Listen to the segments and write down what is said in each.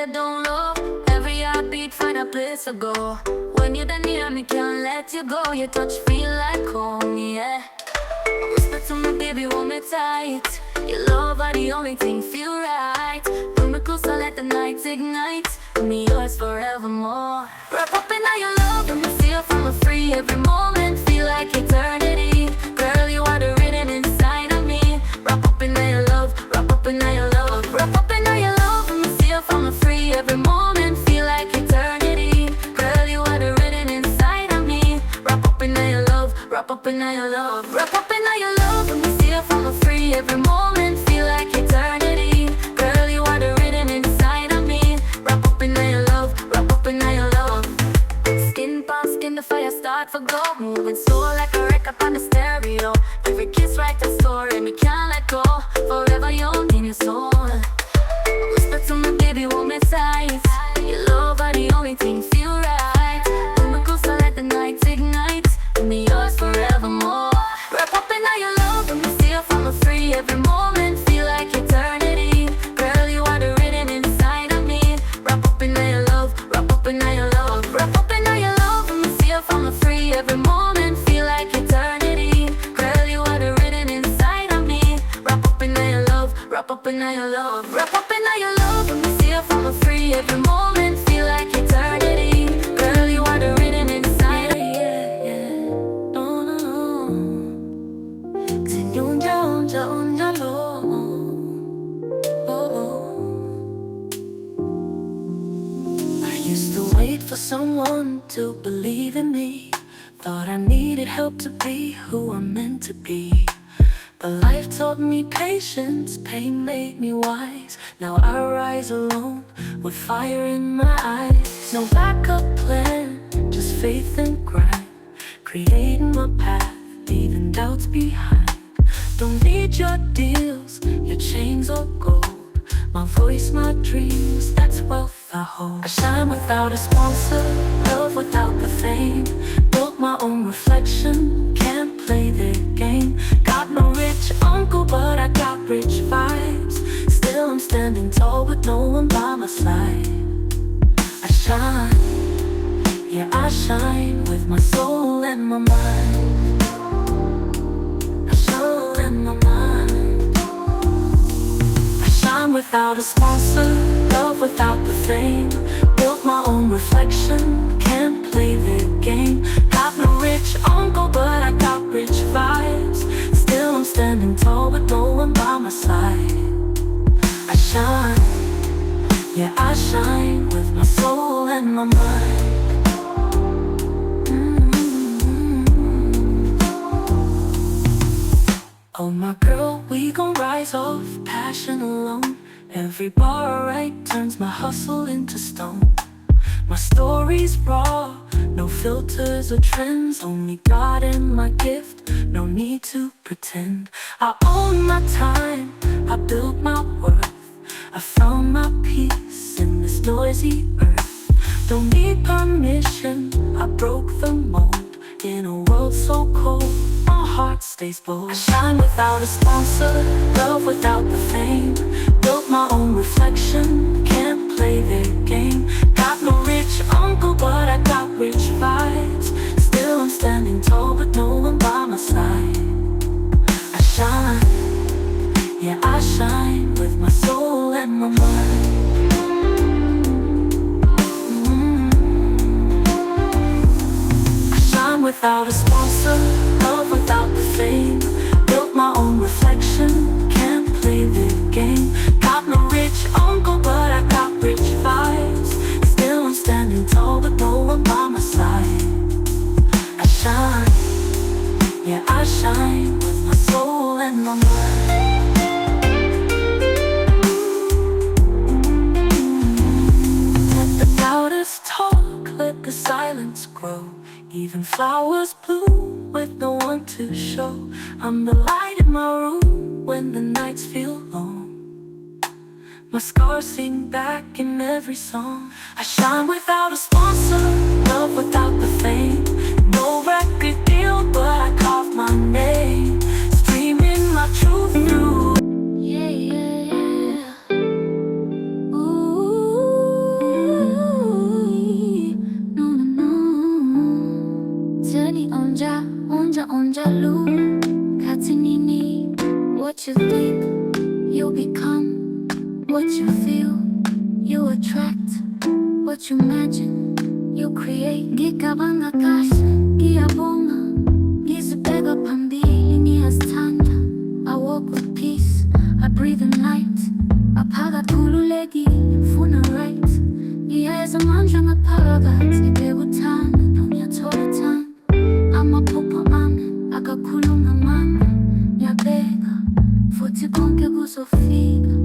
head down low. Every heartbeat find a place to go. When you're near me, can't let you go. Your touch feel like home, yeah. Whisper to me, baby, hold me tight. Your love are the only thing feel right. Pull me closer, let the nights ignite. Me yours forevermore. Wrap up in all your love, and me feel from a free. Every moment feel like eternity. Girl, you are the rhythm inside of me. Wrap up in all your love, wrap up in all your love. Wrap up in all your love, and me feel from a free. Every moment feel like eternity. Girl, you are the rhythm inside of me. Wrap up in all your love, wrap up in all your love. Wrap up in all your love, and me feel from a free. Every moment feel like eternity. Girl, you are the rhythm inside of me. Wrap up in all your love, wrap up in all your love. Skin past skin, the fire start for go. Moving slow like a record on the stereo. Every kiss write a story, me can't let go. Forever young in your soul. Whisper to me, baby, hold me tight. Your love are the only thing feel right. Pull me closer, let the nights ignite. Me yours forevermore. Wrap up in all your love, and me feel from a free. Every moment feel like eternity. Girl, you are the rhythm inside of me. Wrap up in all your love, wrap up in all your love. Wrap up in all your love, and me feel from a free. Every moment feel like eternity. Girl, you are the rhythm inside of me. Wrap up in all your love, wrap up in all your love. Wrap up in all your love, and me feel from a free. Every moment feel like eternity. Girl, you are the rhythm inside of me. Yeah, yeah. No, no, no. Unja, unja, lo. Oh, oh. I used to wait for someone to believe in me. Thought I needed help to be who I'm meant to be. But life taught me patience, pain made me wise. Now I rise alone with fire in my eyes. No backup plan, just faith and grind. Creating my path, leaving doubts behind. Don't need your deals, your chains or gold. My voice, my dreams, that's wealth I hold. I shine without a sponsor, love without the fame. Built my own reflection, can't play their game. Got no rich uncle, but I got rich vibes. Still I'm standing tall with no one by my side. I shine, yeah I shine with my soul and my mind. My soul and my mind. I shine without a sponsor, love without the fame. Built my own reflection, can't play their game. Got no rich uncle, but I got rich vibes. Still I'm standing tall with no one by my side. I shine, yeah I shine with my soul and my mind. Oh my girl, we gon' rise off passion alone. Every bar I write turns my hustle into stone. My story's raw, no filters or trends. Only God and my gift, no need to pretend. I own my time, I built my worth. I found my peace in this noisy earth. Don't need permission, I broke the mold. In a world so cold, my heart stays bold. I shine without a sponsor, love without the fame. Built my own reflection, can't play their game. Got no rich uncle, but I got rich vibes. Still I'm standing tall with no one by my side. I shine, yeah I shine with my soul and my mind. Without a sponsor, love without the fame. Built my own reflection, can't play the game. Got no rich uncle, but I got rich vibes. Still I'm standing tall with no one by my side. I shine, yeah I shine with my soul and my mind. Let the doubters talk, let the silence grow. Even flowers bloom with no one to show. I'm the light in my room when the nights feel long. My scars sing back in every song. I shine without a sponsor, love without the fame. No record deal, but I carved my name. Streaming my truth through. Yeah, yeah, yeah. Ooh. Anjalu, Katinini. What you think, you become. What you feel, you attract. What you imagine, you create. Gikabanga kasha, giyabonga. Gizibega pambili, ngiyazithanda. I walk with peace, I breathe in light. Aphakathi khululekile, ngifuna right. Ngiyeza amandla ngaphakathi, ngibheka uthando, ngiyathola uthando. Amaphupho ami, akakhuluma mama. Ngiyabeka, futhi konke kuzofika.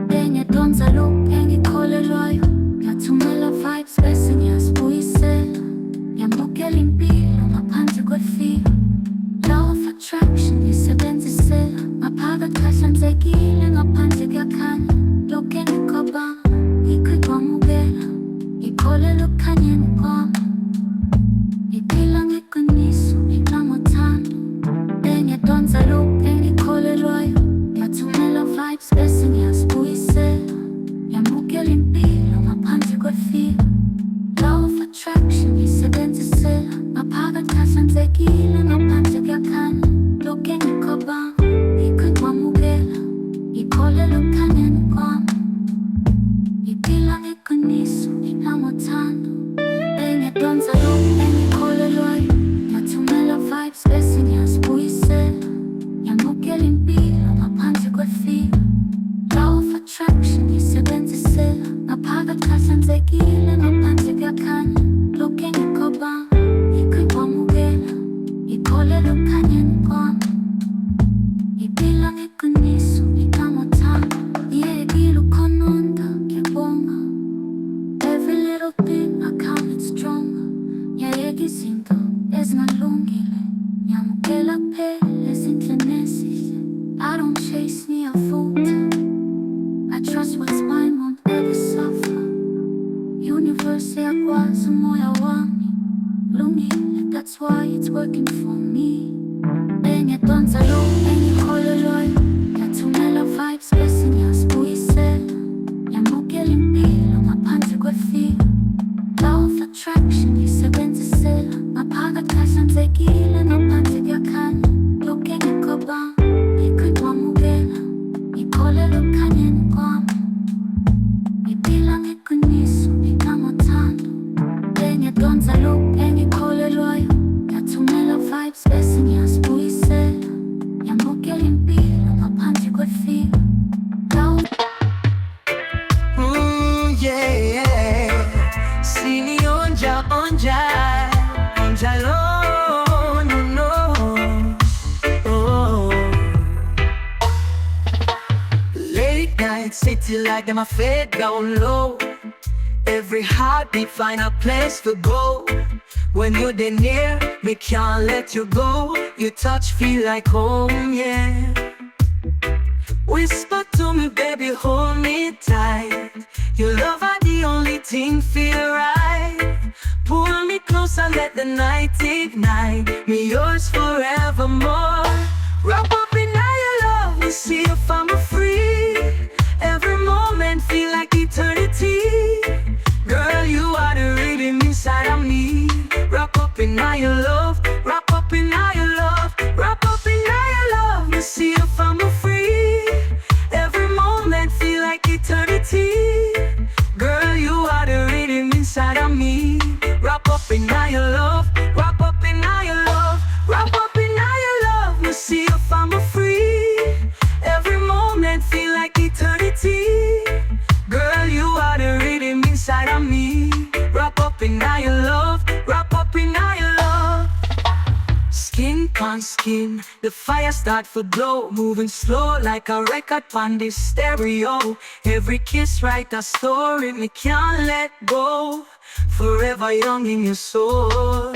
Ngiyadonsa lokhu engikholelwayo. Ngiyathumela vibes bese ngiyazibuyisela. Ngiyamukela impilo ngaphandle kwefika. Law of attraction ngisebenzisela. Maphakathi ahlanzekile ngaphandle kuyakhanya. Lokhu engikubanga ngikwamukela. Ngikholela okukhanyeni kwami. Ngiphila ngeqiniso, nginothando. Ngiyadonsa lokhu engikholelwayo. Ngiyathumela vibes bese ngiyazibuyisela. Ngiyamukela impilo ngaphandle kwefika. Law of attraction ngisebenzisela. Maphakathi ahlanzekile ngaphandle kuyakhanya. Lokhu engikubanga ngikwamukela. Ngikholela okukhanyeni kwami. Ngiphila ngeqiniso, nginothando. Ngiyadonsa lokhu engikholelwayo. Ngiyathumela vibes bese ngiyazibuyisela. Ngiyamukela impilo ngaphandle kwefika. Law of attraction ngisebenzisela. Maphakathi ahlanzekile ngaphandle kuyakhanya. Lokhu engikubanga ngikwamukela. Ngikholela okukhanyeni kwami. Ngiphila ngeqiniso, nginothando. Ngiyekile ukhononda, ngiyabonga. Every little thing I count it stronger. Ngiyayeka izinto ezingalungile. Ngiyamukela kuphela ezindleni ezihle. I don't chase ngiyafutha. I trust what's mine won't ever suffer. Universe iyakwazi umoya wami. Lungile, that's why it's working for me. Ngiyadonsa lokhu engikholelwayo. Ngiyathumela vibes bese ngiyazibuyisela. Ngiyamukela impilo ngaphandle kwefika. Law of attraction ngisebenzisela. Maphakathi ahlanzekile ngaphandle kuyakhanya. Lokhu engikubanga ngikwamukela. Ngikholela okukhanyeni kwami. Ngiphila ngeqiniso, nginothando. Ngiyadonsa lokhu engikholelwayo. Ngiyathumela vibes bese ngiyazibuyisela. Ngiyamukela impilo ngaphandle kwefika. Yeah. Sini onja lo, no. Oh. Late night, city like them, my fade down low. Every heartbeat find a place to go. When you're there near, me can't let you go. Your touch feel like home, yeah. Whisper to me, baby, hold me tight. Your love are the only thing feel right. Pull me closer, let the night ignite. Me yours forevermore. Wrap up in all your love, we see if I'm free. Every moment feel like eternity. Girl, you are the rhythm inside of me. Wrap up in all your love, wrap up in all your love, wrap up in all your love. We see if I'm free. Every moment feel like eternity. Girl, you are the rhythm inside of me. Wrap up in all your love, wrap up in all your love, wrap up in all your love. We see if I'm free. Every moment feel like eternity. Girl, you are the rhythm inside of me. Wrap up in all your love, wrap up in all your love. Skin on skin, the fire start for glow. Moving slow like a record on this stereo. Every kiss write a story, me can't let go. Forever young in your soul.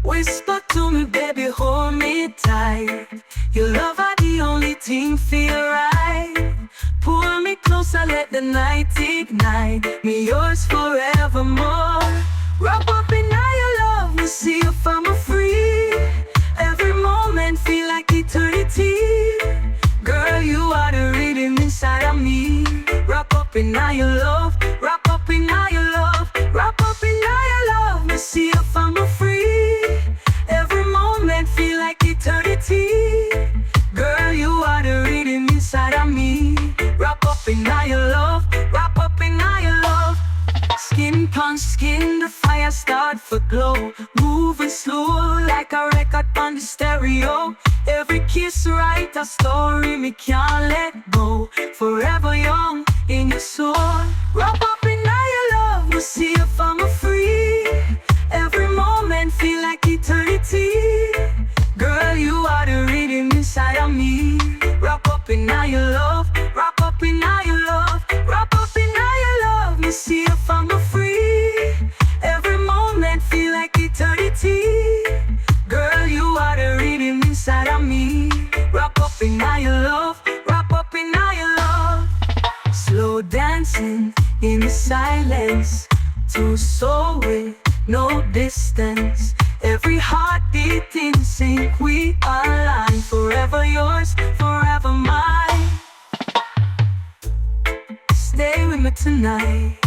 Whisper to me, baby, hold me tight. Your love are the only thing feel right. Pull me closer, let the night ignite. Me yours forevermore. Wrap up in all your love, we see if I'm free. Every moment feel like eternity. Girl, you are the rhythm inside of me. Wrap up in all your love, wrap up in all your love, wrap up in all your love. Me see if I'm free. Every on skin, the fire start for glow. Moving slow like a record on the stereo. Every kiss write a story me can't let go. Forever young in your soul. Wrap up in all your love, we'll see if I'm free. Every moment feel like eternity. Girl, you are the rhythm inside of me. Wrap up in all your love, wrap up in all your love, wrap up in all your love. Me see if I'm free. Every moment feel like eternity. Girl, you are the rhythm inside of me. Wrap up in all your love, wrap up in all your love. Slow dancing in the silence, two soul with no distance. Every heartbeat in sync, we align. Forever yours, forever mine. Stay with me tonight.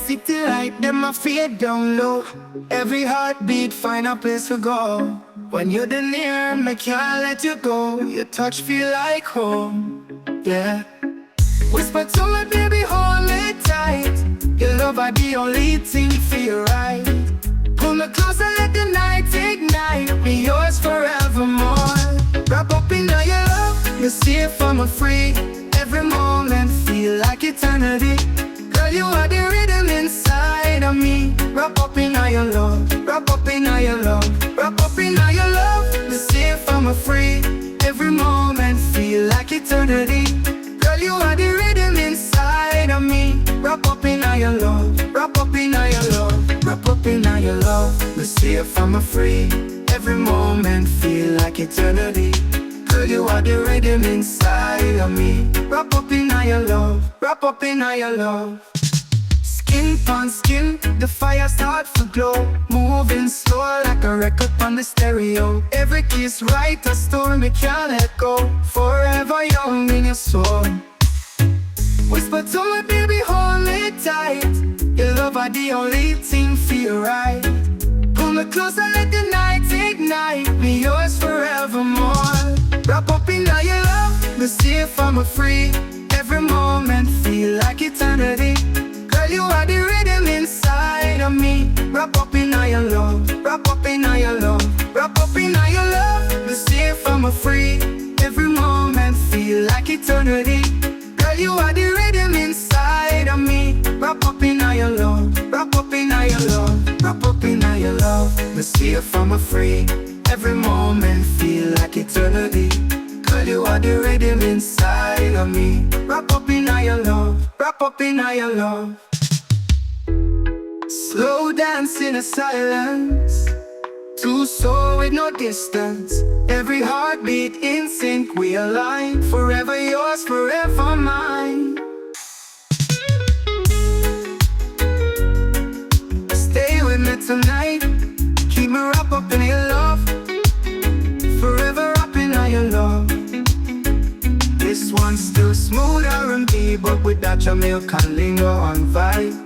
City light, them my fade down low. Every heartbeat find a place to go. When you're the near, I can't let you go. Your touch feel like home, yeah. Whisper to me, baby, hold me tight. Your love are the only thing feel right. Pull me closer, let the night ignite. Be yours forevermore. Wrap up in all your love, you see if I'm free. Every moment feel like eternity. Girl, you are the rhythm inside of me. Wrap up in all your love, wrap up in all your love, wrap up in all your love. You see if I'm free. Every moment feel like eternity. Girl, you are the rhythm inside of me. Wrap up in all your love, wrap up in all your love, wrap up in all your love. You see if I'm free. Every moment feel like eternity. Girl, you are the rhythm inside of me. Wrap up in all your love, wrap up in all your love. Skin on skin, the fire start to glow. Moving slow like a record on the stereo. Every kiss write a story me can't let go. Forever young in your soul. Whisper to me, baby, hold me tight. Your love are the only thing feel right. Pull me close and let the night ignite. Me yours forevermore. Wrap up in all your love, me safe and me free. Every moment feel like eternity. Girl, you are the rhythm inside of me. Wrap up in all your love, wrap up in all your love, wrap up in all your love. Me safe and me free. Every moment feel like eternity. Girl, you are the rhythm inside of me. Wrap up in all your love, wrap up in all your love, wrap up in all your love. Me safe and me free. Every moment feel like eternity. Girl, you are the rhythm inside of me. Wrap up in all your love, wrap up in all your love. Slow dance in a silence, two soul with no distance. Every heartbeat in sync, we align. Forever yours, forever mine. Stay with me tonight, keep me wrapped up in your love. Forever up in all your love. This one's still smooth R&B, but with that Jamaican lingo on vibe.